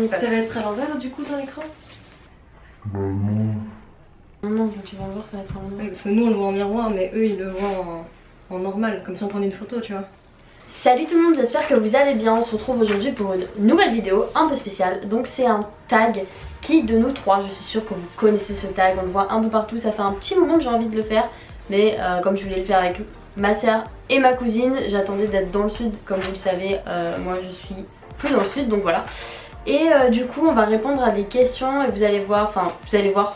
y passe. Ça va être à l'envers du coup dans l'écran? Bah non. Non, quand tu vas le voir, ça va être à l'envers. Ouais, parce que nous on le voit en miroir, mais eux ils le voient en normal, comme si on prenait une photo, tu vois. Salut tout le monde, j'espère que vous allez bien. On se retrouve aujourd'hui pour une nouvelle vidéo un peu spéciale. Donc c'est un tag qui de nous trois, je suis sûre que vous connaissez ce tag, on le voit un peu partout. Ça fait un petit moment que j'ai envie de le faire, mais comme je voulais le faire avec ma soeur et ma cousine, j'attendais d'être dans le sud. Comme vous le savez, moi je suis plus dans le sud, donc voilà. Et du coup on va répondre à des questions et vous allez voir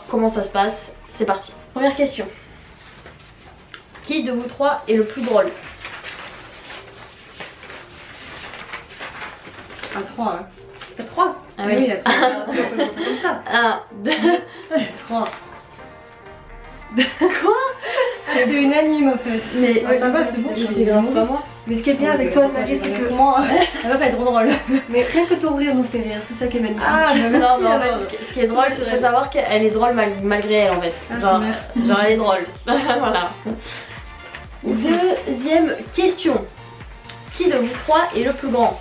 comment ça se passe. C'est parti. Première question. Qui de vous trois est le plus drôle? À 3, hein. À 3? Ah oui, à 3. Si on peut monter comme ça. 1, 2, 3. quoi? C'est unanime en fait. Mais Ouais, ça va, c'est bon. c'est grave pas moi. Mais ce qui est bien avec toi, Marie, c'est que moi, elle va pas être trop drôle. Mais rien que ton rire nous fait rire, c'est ça qui est magnifique. Ah, mais merci, Non, ce qui est drôle, il faut savoir qu'elle est drôle malgré elle en fait. Ah, Genre elle est drôle. Voilà. Deuxième question. Qui de vous trois est le plus grand?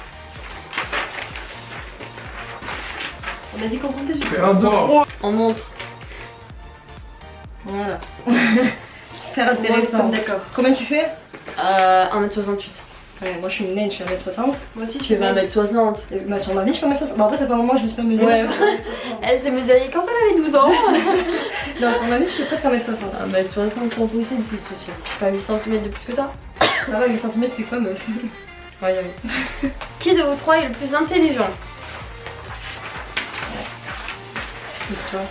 On a dit qu'on comptait juste. En montre. Voilà. Super intéressant. D'accord. Combien tu fais? 1m68. Ouais, moi je suis une naine, je suis 1m60. Moi aussi je Tu fais fais 1m60. Bah sur ma vie je fais 1m60. Bon après ça fait un moment je me suis pas mesurée. Ouais. Elle s'est mesurée quand elle avait 12 ans. Non sur ma vie je fais presque 1m60. 1m60 trop poussée, c'est pas 8 cm de plus que toi. Ça va 8 cm c'est quoi meuf? Ouais, Qui de vous trois est le plus intelligent? Histoire.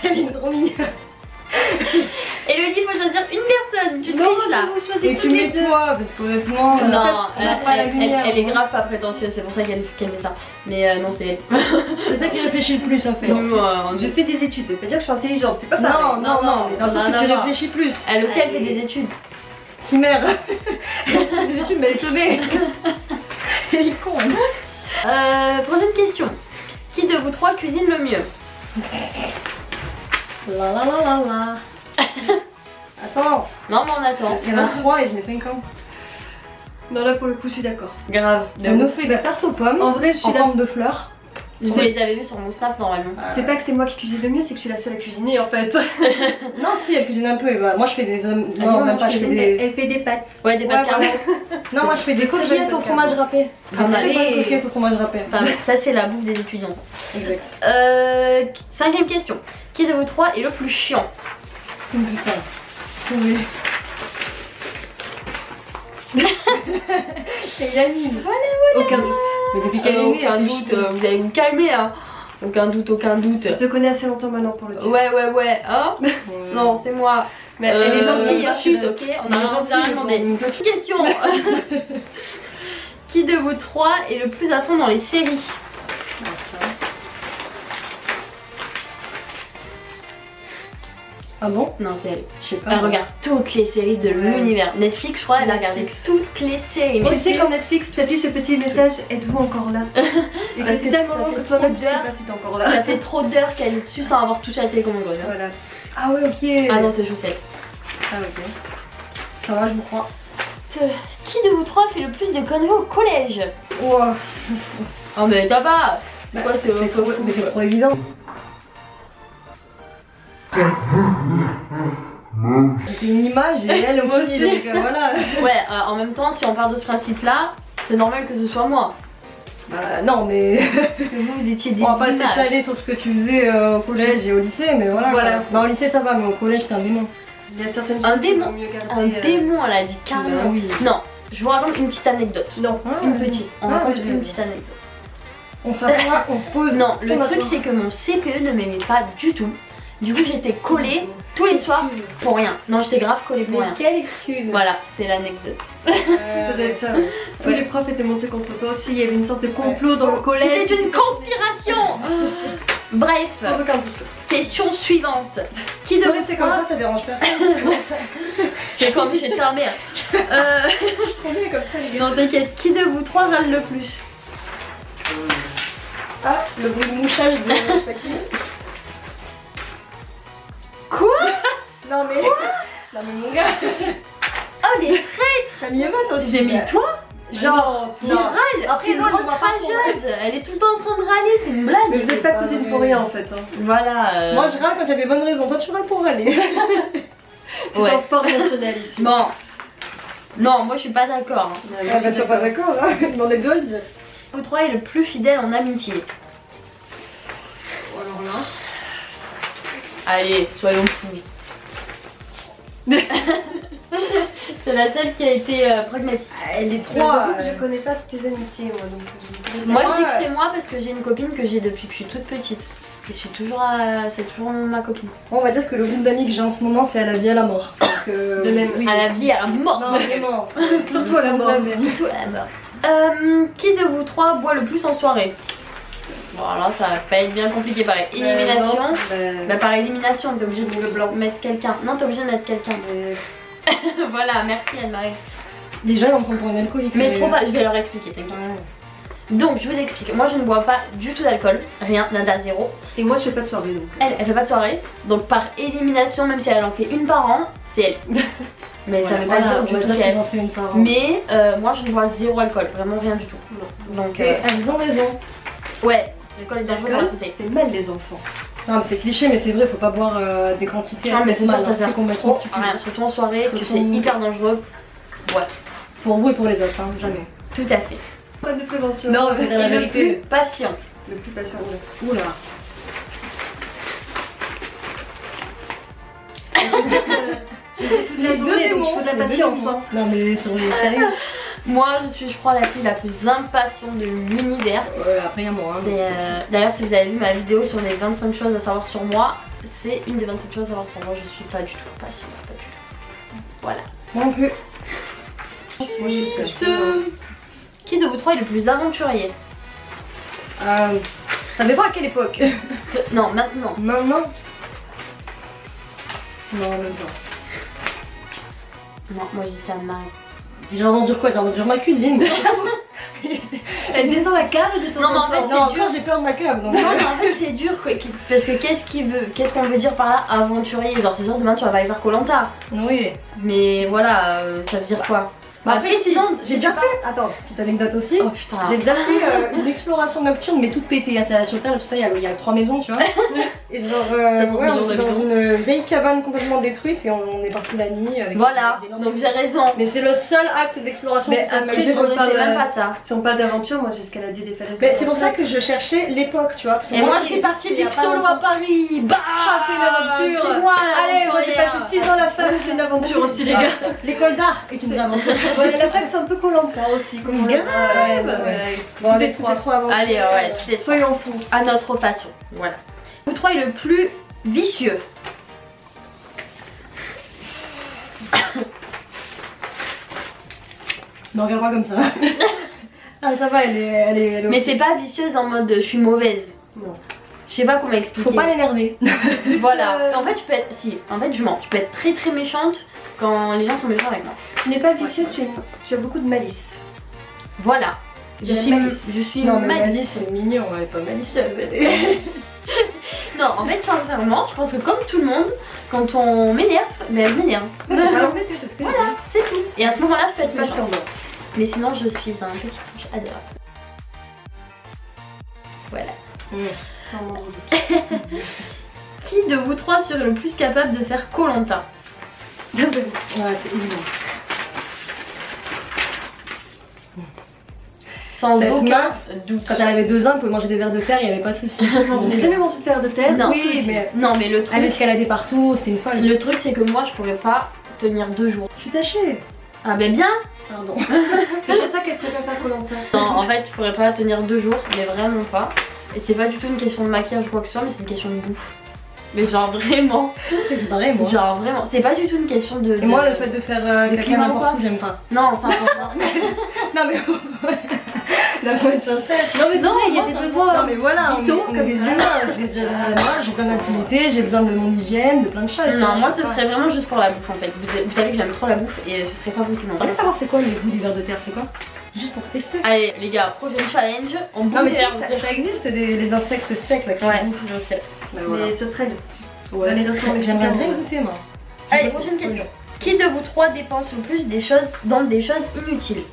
Elle est trop mignonne. Elodie, il faut choisir une personne. Tu triches là. Et tu mets toi parce qu'honnêtement. Non, elle est hein. grave pas prétentieuse, c'est pour ça qu'elle fait ça. Mais non, c'est elle. C'est ça qui réfléchit le plus en fait. Je fais des études, ça veut pas dire que je suis intelligente, c'est pas ça. Non, dans le sens que tu réfléchis plus. Elle aussi, elle fait des études. Si mère. Elle fait des études, mais elle est teubée. Elle est con. Prochaine question. Qui de vous trois cuisine le mieux? La la la la la. Attends. Non, mais on attend. Il y en a 3 et je mets 5 ans. Non, là pour le coup, je suis d'accord. Grave. Elle nous fait des tartes aux pommes. En vrai, je suis en forme de fleurs. Vous les avez vus sur mon snap normalement. C'est pas que c'est moi qui cuisine le mieux, c'est que je suis la seule à cuisiner en fait. Non, si, elle cuisine un peu. Et bah, moi, je fais des. Non, même pas, je fais des. Elle fait des pâtes. Ouais, des pâtes carrées. Non, moi, je fais des coquillettes au fromage râpé. Des coquillettes au fromage râpé. Ça, c'est la bouffe des étudiants. Exact. Cinquième question. Qui de vous trois est le plus chiant? Putain. Oui. C'est Yanine. Voilà. Aucun doute. Mais depuis qu'elle est née, aucun doute. Vous allez vous calmer, hein. Aucun doute, aucun doute. Je te connais assez longtemps maintenant pour le dire. Ouais. Hein. Non, c'est moi. Mais elle est gentille, chute, ok. On a rien demandé. Une petite question. Qui de vous trois est le plus à fond dans les séries? Ah bon? Non, c'est elle. Je sais pas. Elle regarde toutes les séries de l'univers. Netflix, je crois, elle a regardé toutes les séries. Tu sais, quand Netflix t'affiche ce petit message, êtes-vous encore là? Et que c'est tellement long que toi-même tu sais pas si t'es encore là. Ça fait trop d'heures qu'elle est dessus sans avoir touché à la télécommande. Voilà. Ah ouais, ok. Ah non, c'est chaussette. Ah ok. Ça va, je me crois. Qui de vous trois fait le plus de conneries au collège? Wow. Oh mais ça va. C'est quoi, c'est trop, mais c'est trop évident. C'est une image et elle aussi, donc voilà. Ouais, en même temps, si on part de ce principe-là, c'est normal que ce soit moi. Bah non, mais vous étiez des on va pas s'étaler sur ce que tu faisais au collège et au lycée, mais voilà. Non, au lycée ça va, mais au collège t'es un démon. Il y a certaines choses qui sont mieux gardées. Un démon, elle a dit carrément. Oui. Non, je vous raconte une petite anecdote. Non, une petite. On raconte une petite anecdote. On s'assoit, on se pose. Non, le truc c'est que mon CPE ne m'aimait pas du tout. Du coup j'étais collée tous les soirs pour rien. Non, j'étais grave collée pour rien. Quelle excuse. Voilà, c'est l'anecdote. Ça doit être ça, ouais. Tous les profs étaient montés contre toi aussi, il y avait une sorte de complot dans le collège. C'était une conspiration. Bref, sans aucun doute. Question suivante. Qui de rester comme ça dérange personne. C'est comme chez ta mère. Je promets comme ça les gars. Non t'inquiète, qui de vous trois râle le plus? Ah, le bruit de mouchage de je sais pas qui. Quoi? Non mais... Non mais mon gars. Oh les traîtres. T'as mis Eva toi aussi? J'ai mis toi. Genre, Qui râle. Après, C'est une moi, grosse on va pas rageuse. Elle est tout le temps en train de râler, c'est une blague. Mais vous êtes pas cousine pour rien en fait. Hein. Voilà. Moi je râle quand il y a des bonnes raisons, toi tu râles pour râler. C'est un sport national ici. Bon. Non, moi je suis pas d'accord. Ah bah sois pas d'accord, hein. Demandez de le dire. Vous trois est le plus fidèle en amitié. Alors là. Allez, soyons fous. C'est la seule qui a été pragmatique. Les trois. Je connais pas tes amitiés moi donc. Moi je dis que c'est moi parce que j'ai une copine que j'ai depuis que je suis toute petite. Je suis toujours c'est toujours ma copine. On va dire que le groupe d'amis que j'ai en ce moment c'est à la vie à la mort. Donc, de même, oui, à la vie à la mort. Non vraiment. Surtout à la mort. Surtout à la mort. Qui de vous trois boit le plus en soirée? Bon alors ça va pas être bien compliqué pareil. Élimination. Bah par élimination t'es obligé de mettre quelqu'un. Non t'es obligé de mettre quelqu'un. Voilà merci Anne-Marie. Les gens ils vont prendre pour une alcoolique. Mais trop pas, je vais leur expliquer t'inquiète. Donc je vous explique, moi je ne bois pas du tout d'alcool, rien, nada, zéro. Et moi je fais pas de soirée donc. Elle fait pas de soirée, donc par élimination, même si elle en fait une par an, c'est elle. Mais ça veut pas dire du tout qu'elle en fait une par an. Mais moi je ne bois zéro alcool, vraiment rien du tout. Donc elles ont raison. Ouais, l'alcool est dangereux pour la santé. C'est mal les enfants. Non mais c'est cliché mais c'est vrai, faut pas boire des quantités. Non mais c'est sûr, ça c'est complètement stupide. Rien, surtout en soirée, que c'est hyper dangereux. Ouais. Pour vous et pour les autres, hein, jamais. Tout à fait. Pas de prévention. Non, on va dire la vérité. Le plus patient. Le plus patient. Oula. Les deux démons, il faut de la patience. Non mais sérieux. Moi je suis je crois la fille la plus impatiente de l'univers. Après il y a moi. D'ailleurs si vous avez vu ma vidéo sur les 25 choses à savoir sur moi, c'est une des 25 choses à savoir sur moi. Je suis pas du tout patiente, pas du tout. Voilà. Moi non plus. Qui de vous trois est le plus aventurier? Ça dépend à quelle époque. Non, maintenant. Maintenant. Non, même pas. Non, moi je dis ça à Marie. J'endure quoi? J'endure ma cuisine. Elle descend la cave de ton. Non, mais en fait, c'est dur. J'ai peur de ma cave. Donc. Non, mais en fait, c'est dur quoi. Parce que qu'est-ce qu'on veut dire par là, aventurier? Genre, c'est sûr, demain tu vas pas aller faire Koh-Lanta. Oui. Mais voilà, ça veut dire quoi? Bah après sinon, j'ai déjà fait. Attends, petite anecdote aussi. Oh putain. J'ai déjà fait une exploration nocturne, mais toute pétée. Hein. C'est sur le terre, il y a 3 maisons, tu vois. Et genre, ouais, on était dans une vieille cabane complètement détruite et on est parti la nuit avec. Voilà, donc j'ai raison. Mais c'est le seul acte d'exploration. Mais après, c'est même pas ça. Si on parle d'aventure, moi j'ai escaladé des falaises. Mais c'est pour ça que je cherchais l'époque, tu vois. Et moi, je suis partie vivre solo à Paris. Bah, ça c'est une aventure. C'est moi. Allez, moi j'ai passé 6 ans à la femme, c'est une aventure aussi, les gars. L'école d'art est une aventure. La fac c'est un peu Koh-Lanta aussi, comme grave. Bon, les trois avant. Allez, ouais, soyons fous. À notre façon. Voilà. Vous trois est le plus vicieux. Ne regarde pas comme ça. Ah, ça va, elle est mais c'est pas vicieuse en mode je suis mauvaise. Non. Je sais pas comment expliquer. Faut pas m'énerver. Voilà. En fait, tu peux être. Si, en fait, je mens. Tu peux être très très méchante quand les gens sont méchants avec moi. Tu n'es pas vicieuse, tu as beaucoup de malice. Voilà. Je suis non, mais malice, c'est mignon, elle est pas malicieuse. Non, en fait, sincèrement, je pense que comme tout le monde, quand on m'énerve, ben je m'énerve. Voilà, c'est tout. Et à ce moment-là, je peux être méchante. Mais sinon, je suis un petit ange adorable. Voilà. Qui de vous trois serait le plus capable de faire Koh-Lanta? Ouais, c'est évident. Sans aucun doute. Quand elle avait 2 ans, elle pouvait manger des vers de terre, il n'y avait pas de souci. Je n'ai jamais mangé de vers de terre. Non, oui, mais le truc. Elle escaladait partout, c'était une folle. Le truc, c'est que moi, je pourrais pas tenir 2 jours. Je suis tachée. Ah, ben bien. Pardon. C'est pour ça qu'elle préfère pas Koh-Lanta. Non, en fait, je pourrais pas tenir 2 jours, mais vraiment pas. Et c'est pas du tout une question de maquillage ou quoi que ce soit, mais c'est une question de bouffe. Mais genre vraiment. C'est pareil, moi. Genre vraiment. C'est pas du tout une question de. Et moi, le fait de faire caca n'importe où, j'aime pas. Non, c'est important. Non, mais la faut être sincère. Non, mais non, il y a des besoins. Non, mais voilà, on est des humains. J'ai besoin d'intimité, j'ai besoin de mon hygiène, de plein de choses. Non, moi, ce serait vraiment juste pour la bouffe en fait. Vous savez que j'aime trop la bouffe et ce serait pas vous sinon. On va savoir c'est quoi le goût des vers de terre, c'est quoi? Juste pour tester. Allez, les gars, prochain challenge. On bouffe. Non, mais ça existe des insectes secs là qui bouffent, je sais. Mais sauterelles. Ouais. J'aimerais bien goûter, moi. Allez, prochaine question. Qui de vous trois dépense le plus dans des choses inutiles?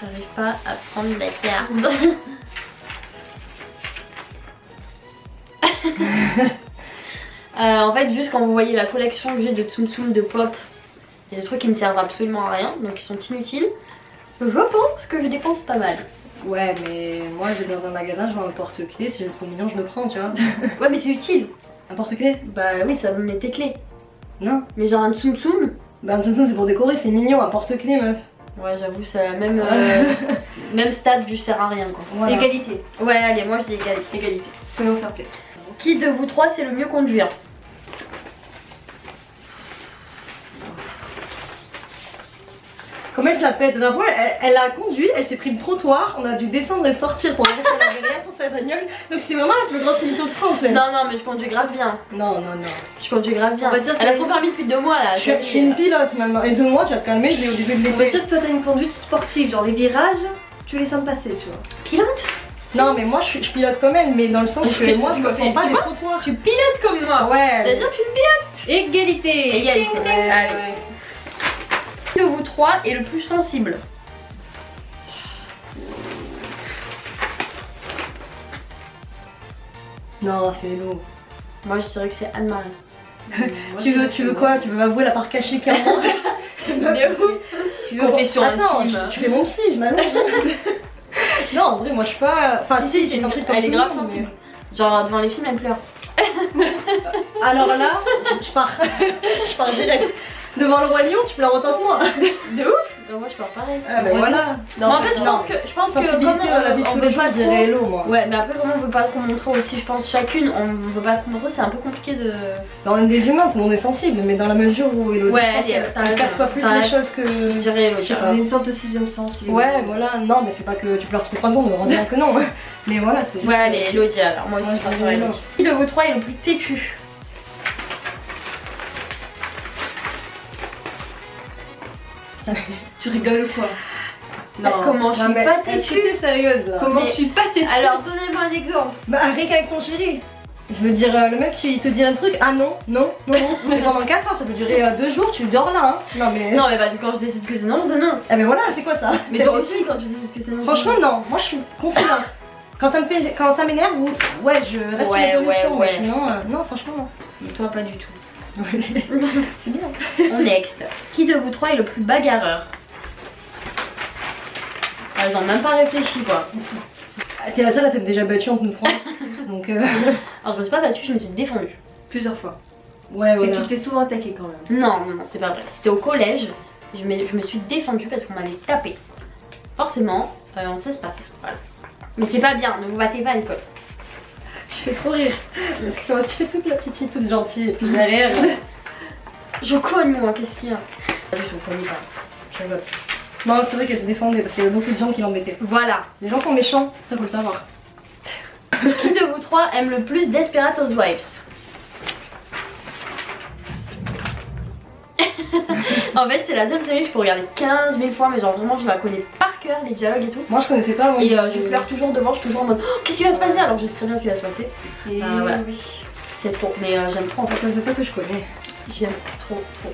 J'arrive pas à prendre la carte. En fait, juste quand vous voyez la collection que j'ai de Tsum Tsum, de pop, il y a des trucs qui ne servent absolument à rien, donc ils sont inutiles. Je pense que je dépense pas mal. Ouais, mais moi je vais dans un magasin, je vois un porte-clés, si je le trouve mignon, je le prends, tu vois. Ouais, mais c'est utile. Un porte-clés? Bah oui, ça me met tes clés. Non. Mais genre un Tsum Tsum. Bah un Samsung c'est pour décorer, c'est mignon, un porte-clés meuf. Ouais, j'avoue, c'est la même, même stade du sert à rien quoi. Voilà. Égalité. Ouais, allez, moi je dis égalité. Égalité. Soyons fair play. Qui de vous trois sait le mieux conduire? Comme elle se la pète, la dernière fois elle a conduit, elle s'est pris le trottoir, on a dû descendre et sortir pour aller elle avait rien sur sa bagnole. Donc c'est vraiment la plus grosse mytho de France. Elle. Non, non, mais je conduis grave bien. Non, non, non. Je conduis grave bien. On va dire Elle a que- son permis depuis 2 mois là. Je suis une pilote maintenant. Et 2 mois, tu vas te calmer, je l'ai obligé de On va l'élever. dire que toi t'as une conduite sportive, genre les virages, tu les sens passer, tu vois. Pilote? Non, mais moi je pilote quand même, mais dans le sens que moi je me prends pas Tu des vois trottoirs. Tu pilotes comme moi. Ouais. C'est-à-dire que je suis une pilote. Égalité. Égalité. Ouais. Allez. Qui de vous trois est le plus sensible? Non, c'est Hello. Moi je dirais que c'est Anne-Marie. Tu veux quoi? Tu veux m'avouer la part cachée qu'il y a en moi? Tu veux Confession Attends, intime. tu fais mon psy, je m'allonge. Non, en vrai, moi je suis pas. Enfin, si, je suis sensible comme Elle est tout le grave monde, sensible. Genre devant les films elle pleure. mais- Alors là, je pars. Je pars direct. Devant le roi lion, tu pleures autant que moi. De ouf. Moi je pleure pareil. Ah, bah voilà. Mais en fait je pense que Sensibilité comment dans la vie de on tous veut les jours, pas je dirais trop. Hello, moi. Ouais, mais après comment on veut pas trop montrer aussi, je pense chacune on veut pas trop montrer, c'est un peu compliqué de. Bah, on est des humains, tout le monde est sensible, mais dans la mesure où Elodie, Ouais, je pense allez, qu'elle t'as raison. perçoit plus T'as les raison. choses que. Je dirais Elodie. J'ai une sorte de sixième sens. si vous Ouais, voulez. voilà, non, mais c'est pas que tu pleures toutes les 3 secondes, heureusement que non. Mais voilà, c'est juste. Ouais, allez, Elodie alors, moi aussi Moi, je je préfère dirais Elodie. Qui de vous trois est le plus têtu? Tu rigoles ou quoi? Comment je suis mais pas est-ce que têtue? t'es sérieuse là? Comment Mais- je suis pas têtue? Alors donnez-moi un exemple. Bah, rien qu'avec ton chéri. Je veux dire, le mec, il te dit un truc, ah non, non, non, non. Et pendant 4 heures, ça peut durer 2 jours, tu dors là, hein. Non, mais. Non mais parce que quand je décide que c'est non, c'est non. Ah, mais voilà, c'est quoi ça? Mais C'est toi habitude. aussi quand tu décides que c'est non. Franchement, non, moi je suis conciliante. Quand ça m'énerve, ouais, je reste Ouais, sur ma position, ouais. mais sinon, non, franchement, non. Mais toi pas du tout. C'est bien. Next. Qui de vous trois est le plus bagarreur? Ah, ils ont même pas réfléchi quoi. T'es la seule à t'être déjà battue entre nous 3. Donc, Alors je me suis pas battue, je me suis défendue. Plusieurs fois. ouais, C'est que voilà. tu te fais souvent attaquer quand même. Non, non, non, c'est pas vrai. C'était au collège, je me suis défendue parce qu'on m'avait tapé. Forcément, on sait pas faire. Voilà. Mais c'est pas bien, ne vous battez pas à l'école. Tu fais trop rire. Parce que tu fais toute la petite fille toute gentille et puis derrière. Je cogne moi, qu'est-ce qu'il y a? Je ne connais pas. Je rigole. Non, c'est vrai qu'elle se défendait parce qu'il y avait beaucoup de gens qui l'embêtaient. Voilà. Les gens sont méchants, ça faut le savoir. Qui de vous trois aime le plus Desperate Housewives? En fait, c'est la seule série que je peux regarder 15 000 fois, mais genre vraiment, je la connais par cœur, les dialogues et tout. Moi je connaissais pas avant. Et je pleure toujours devant, je suis toujours en mode oh, qu'est-ce qui va se passer? Alors je sais très bien ce qui va se passer. Et voilà. oui. C'est trop, mais j'aime trop en C'est à fait. cause de toi que je connais. J'aime trop, trop.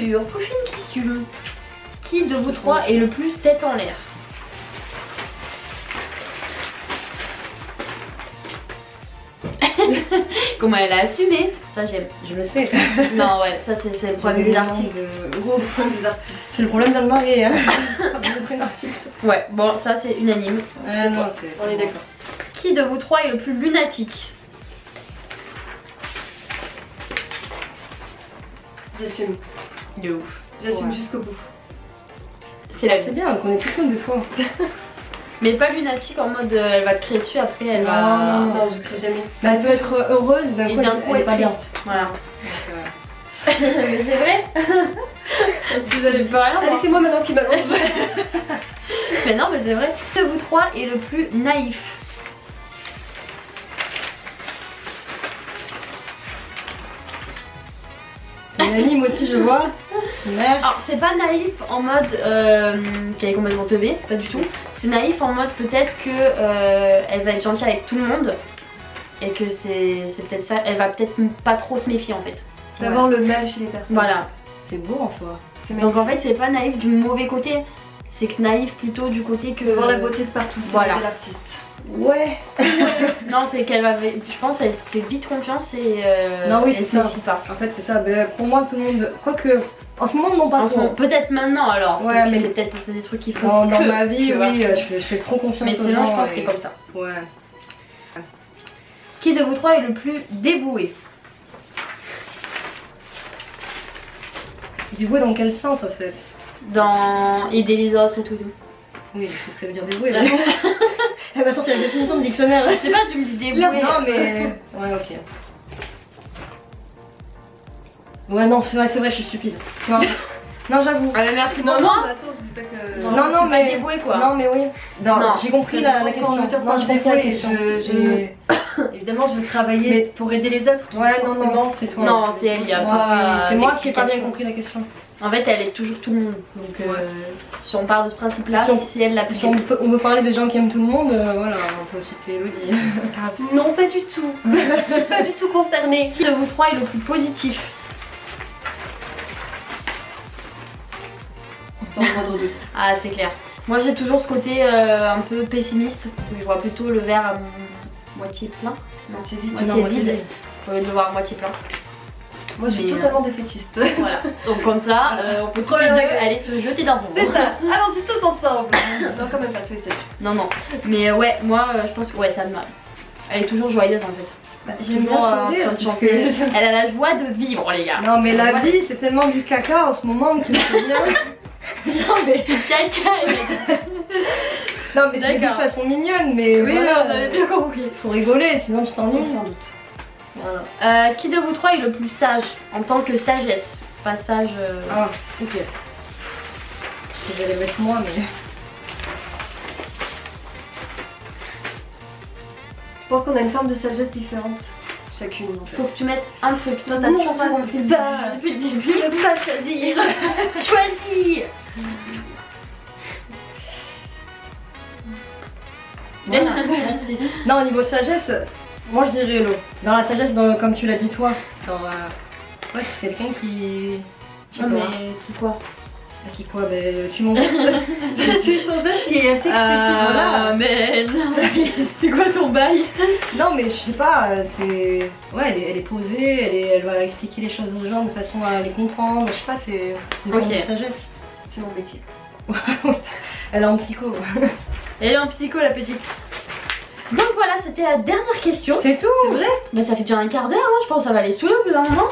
Alors, prochaine question. Qui de vous trois est le plus tête en l'air? Comment elle a assumé? Ça j'aime. Je le sais. Non ouais, ça c'est le problème des artistes. Gros problème des artistes. C'est le problème d'Anne-Marie, hein. D'être une artiste. Ouais, bon ça c'est unanime. Ah non, c'est. On est d'accord. Qui de vous trois est le plus lunatique? J'assume. De ouf. J'assume Ouais. jusqu'au bout. C'est la C'est vie. bien, on connaît tous des fois. Mais pas lunatique en mode elle va te crier dessus, après elle va. Non, Non, je crie jamais. Bah, elle peut être heureuse, d'un Et coup, d'un coup elle elle est pas bien. triste. Voilà. Donc, Mais c'est vrai. Je peux rien Allez, voir. c'est moi maintenant qui m'allonge. Mais non, mais c'est vrai. Qui de vous trois est le plus naïf? C'est une anime aussi, je vois. C'est mère. Alors, c'est pas naïf en mode qu'elle est complètement teubée, pas du tout. C'est naïf en mode peut-être que elle va être gentille avec tout le monde, et que c'est peut-être ça, elle va peut-être pas trop se méfier en fait. Tu vas voir le mal chez les personnes. Voilà. C'est beau en soi. Donc en fait c'est pas naïf du mauvais côté, c'est que naïf plutôt du côté que... Voir la beauté de partout, c'est Voilà. l'artiste. Ouais. Non, c'est qu'elle va, je pense elle fait vite confiance et Non, oui, elle c'est se ça. méfie pas. En fait c'est ça, ben, pour moi tout le monde, quoique en ce moment non pas En ce trop. moment, peut-être maintenant alors, Ouais, parce que mais- c'est peut-être c'est des trucs qui font Dans que, ma vie, tu vois. oui, je fais trop confiance Mais aux sinon gens je pense et- que c'est comme ça. Ouais. Qui de vous trois est le plus dévoué? Du coup, dans quel sens en fait? Dans aider les autres et tout. Oui, je sais ce que ça veut dire dévoué là. Elle va sortir la définition de dictionnaire. Je sais pas, tu me dis dévoué. Non mais... Ouais, ok. Ouais, non, ouais, c'est vrai, je suis stupide. Non, non j'avoue. Ah, mais merci Non, pour non, moi. mais attends, je dis pas que. Non, non, c'est pas mais... dévoué quoi. Non, mais oui. Non, Non, j'ai compris la question. Non, Non, j'ai compris la question. Évidemment, je veux travailler Mais- pour aider les autres. Ouais, non, forcément. non, c'est toi. Non, c'est elle, y a Non, pas c'est moi qui ai pas bien d'explication. compris la question. En fait, elle est toujours tout le monde. Donc, si on part de ce principe-là, Si on- c'est elle la plus. Si on veut parler de gens qui aiment tout le monde, voilà, on peut citer Elodie. Non, pas du tout. Je suis pas du tout concernée. Qui de vous trois est le plus positif? Sans moindre doute. Ah, c'est clair. Moi, j'ai toujours ce côté un peu pessimiste. Je vois plutôt le verre à moitié plein. Moitié vide. Moitié Non, moitié vide. vide. Au lieu de le voir à moitié plein. Moi, je suis Mais, totalement défaitiste. Voilà. Donc, comme ça, on peut tous les deux aller se jeter d'un pont. C'est ça. Allons-y tous ensemble. Non, quand même pas, soyez sérieux. Non, non. Mais ouais, moi, je pense que ouais, ça me marre. Elle est toujours joyeuse en fait. J'aime bien Toujours, sourire, en train de parce chanter. que- Elle a la joie de vivre, les gars. Non mais la Voilà. vie c'est tellement du caca en ce moment que c'est bien. Non mais, Caca, non, mais je le dis de D'accord. façon mignonne mais oui, voilà, on avait bien compris. faut rigoler sinon tu t'ennuies. Sans doute. Voilà. Qui de vous trois est le plus sage en tant que sagesse? Pas sage. Ah ok. Je vais les mettre moi mais... Je pense qu'on a une forme de sagesse différente. Chacune en fait. Faut que tu mettes un truc. Toi, t'as Non, toujours pas je compris. veux pas. Depuis le début. Je veux pas choisir. Choisis. Voilà, merci. Non au niveau sagesse, moi je dirais Hello. Dans la sagesse, comme tu l'as dit toi, genre, ouais c'est quelqu'un qui... Je sais Ah, pas. mais qui quoi? Qui quoi, ben suis mon geste. Je suis son geste qui est assez expressif. Voilà. Mais non. C'est quoi ton bail? Non mais je sais pas, c'est... Ouais elle est posée, elle va expliquer les choses aux gens de façon à les comprendre, je sais pas, c'est une forme Ok. de sagesse. C'est mon métier. Elle est en psycho. Elle est en psycho, la petite. Donc voilà, c'était la dernière question. C'est tout. C'est vrai? Bah ça fait déjà un quart d'heure, hein. Je pense que ça va aller saouler au bout d'un moment.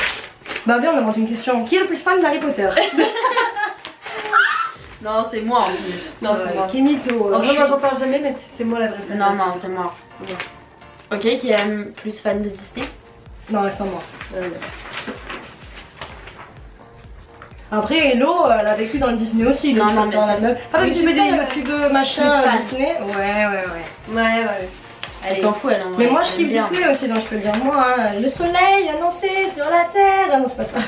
Bah bien on invente une question. Qui est le plus fan d'Harry Potter? Non, c'est moi en plus. Non, c'est moi. Qui est mytho. En je vrai, moi suis- j'en parle jamais, mais c'est moi la vraie fan. Non, non, c'est moi. Ok, qui est plus fan de Disney? Non reste pas moi. Après Hello, elle a vécu dans le Disney aussi. Non, donc non, je mais peux pas c'est- la meuf. Ah Oui, mais tu c'est mets des pas- YouTube machin Plus fan. Disney. Ouais. Ouais, ouais. Elle s'en fout, elle en Mais vrai, moi je elle kiffe aime bien. Disney aussi donc je peux le dire moi. Hein. Le soleil annoncé sur la terre. Ah non c'est pas ça.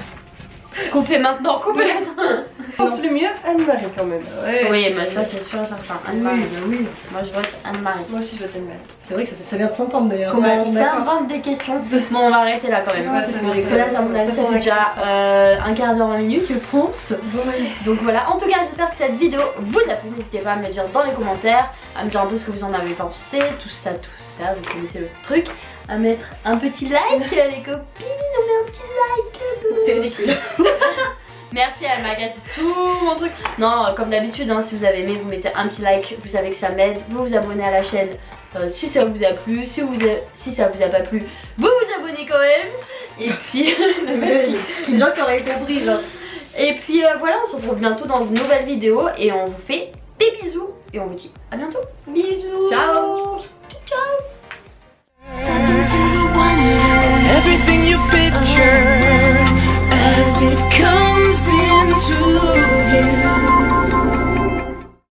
Coupez maintenant, coupez maintenant. Je pense le mieux, Anne-Marie quand même. Ouais. Oui, mais ça c'est sûr et certain. Anne-Marie. oui. Moi je vote Anne-Marie. Moi aussi je vote Anne-Marie. C'est vrai que ça vient de s'entendre d'ailleurs. Comment Ouais, ça d'accord. invente des questions? Bon, on va arrêter là quand même. Ouais, Parce ça que fait rigoler. là, à mon avis, ça fait déjà un quart d'heure, 20 minutes, je pense. Ouais. Donc voilà, en tout cas, j'espère que cette vidéo vous a plu. N'hésitez pas à me le dire dans les commentaires, à me dire un peu ce que vous en avez pensé, tout ça, vous connaissez le truc. À mettre un petit like, les copines, on met un petit like. T'es ridicule. Merci à Almaga, c'est tout mon truc. Non, comme d'habitude, hein, si vous avez aimé, vous mettez un petit like, vous savez que ça m'aide. Vous vous abonnez à la chaîne si ça vous a plu. Si ça vous a pas plu, vous vous abonnez quand même. Et puis, Les gens qui auraient compris genre. et puis voilà, on se retrouve bientôt dans une nouvelle vidéo et on vous fait des bisous et on vous dit à bientôt. Bisous. Ciao.